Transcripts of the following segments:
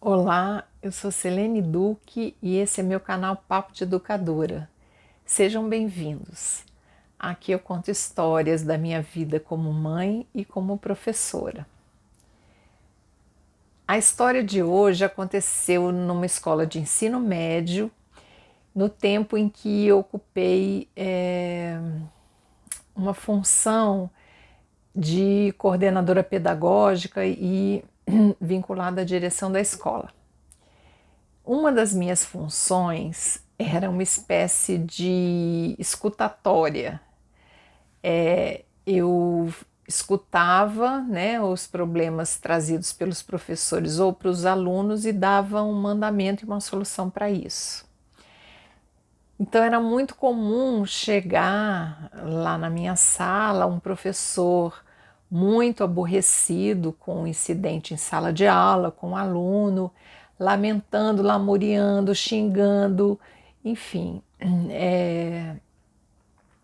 Olá, eu sou Selene Duque e esse é meu canal Papo de Educadora. Sejam bem-vindos. Aqui eu conto histórias da minha vida como mãe e como professora. A história de hoje aconteceu numa escola de ensino médio, no tempo em que eu ocupei uma função de coordenadora pedagógica e vinculada à direção da escola. Uma das minhas funções era uma espécie de escutatória. Eu escutava, né, os problemas trazidos pelos professores ou para os alunos e dava um mandamento e uma solução para isso. Então era muito comum chegar lá na minha sala um professor muito aborrecido com o incidente em sala de aula, com o aluno, lamentando, lamuriando, xingando, enfim,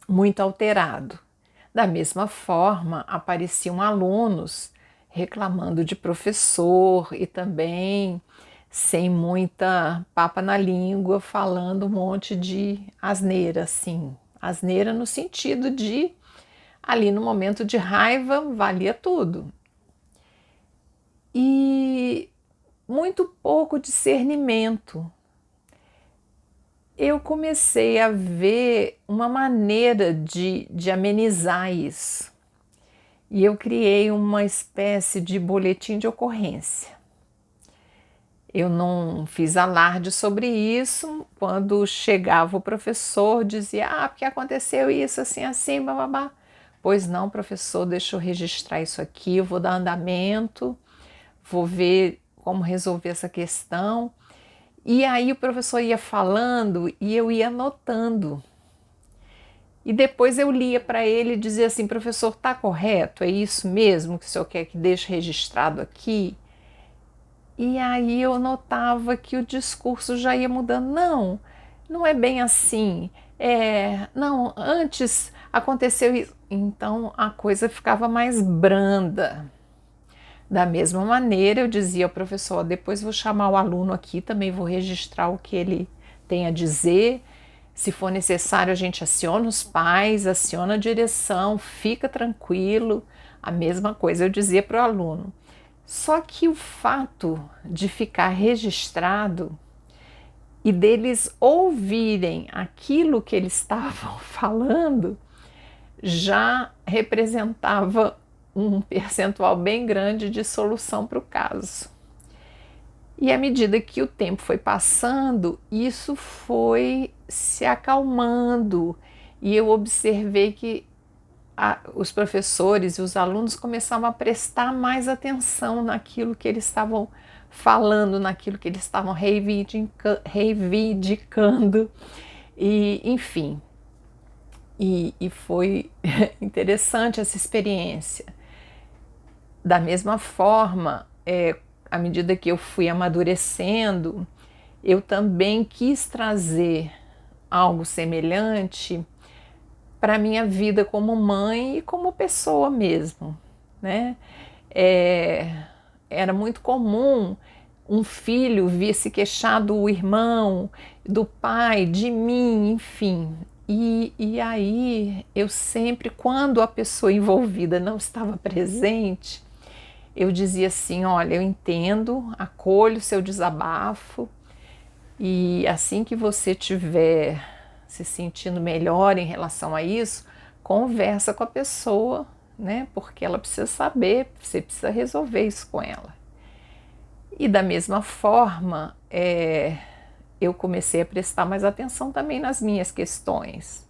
muito alterado. Da mesma forma, apareciam alunos reclamando de professor e também sem muita papa na língua, falando um monte de asneira, assim. Asneira no sentido de, ali no momento de raiva, valia tudo. E muito pouco discernimento. Eu comecei a ver uma maneira de amenizar isso. E eu criei uma espécie de boletim de ocorrência. Eu não fiz alarde sobre isso. Quando chegava o professor, dizia: porque aconteceu isso, assim, assim, bababá. Pois não, professor, deixa eu registrar isso aqui, eu vou dar andamento, vou ver como resolver essa questão. E aí o professor ia falando e eu ia anotando. E depois eu lia para ele e dizia assim: professor, está correto? É isso mesmo que o senhor quer que deixe registrado aqui? E aí eu notava que o discurso já ia mudando. Não, não é bem assim. Não, antes aconteceu isso. Então a coisa ficava mais branda. Da mesma maneira, eu dizia ao professor: depois vou chamar o aluno aqui, também vou registrar o que ele tem a dizer. Se for necessário, a gente aciona os pais, aciona a direção, fica tranquilo. A mesma coisa eu dizia para o aluno. Só que o fato de ficar registrado e deles ouvirem aquilo que eles estavam falando já representava um percentual bem grande de solução para o caso. E à medida que o tempo foi passando, isso foi se acalmando e eu observei que os professores e os alunos começavam a prestar mais atenção naquilo que eles estavam falando, naquilo que eles estavam reivindicando, e enfim. E foi interessante essa experiência. Da mesma forma, à medida que eu fui amadurecendo, eu também quis trazer algo semelhante para a minha vida como mãe e como pessoa mesmo, né? Era muito comum um filho vir se queixar do irmão, do pai, de mim, enfim. E aí eu sempre, quando a pessoa envolvida não estava presente, eu dizia assim: olha, eu entendo, acolho o seu desabafo e assim que você tiver se sentindo melhor em relação a isso, conversa com a pessoa, né? Porque ela precisa saber, você precisa resolver isso com ela. E da mesma forma, eu comecei a prestar mais atenção também nas minhas questões,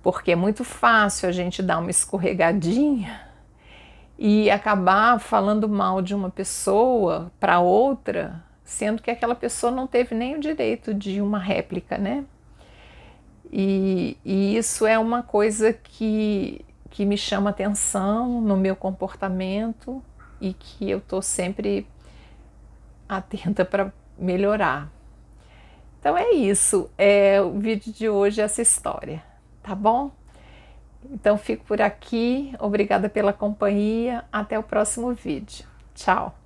porque é muito fácil a gente dar uma escorregadinha e acabar falando mal de uma pessoa para outra, sendo que aquela pessoa não teve nem o direito de uma réplica, né? E isso é uma coisa que me chama atenção no meu comportamento e que eu estou sempre atenta para melhorar. Então é isso, o vídeo de hoje é essa história, tá bom? Então fico por aqui, obrigada pela companhia, até o próximo vídeo. Tchau!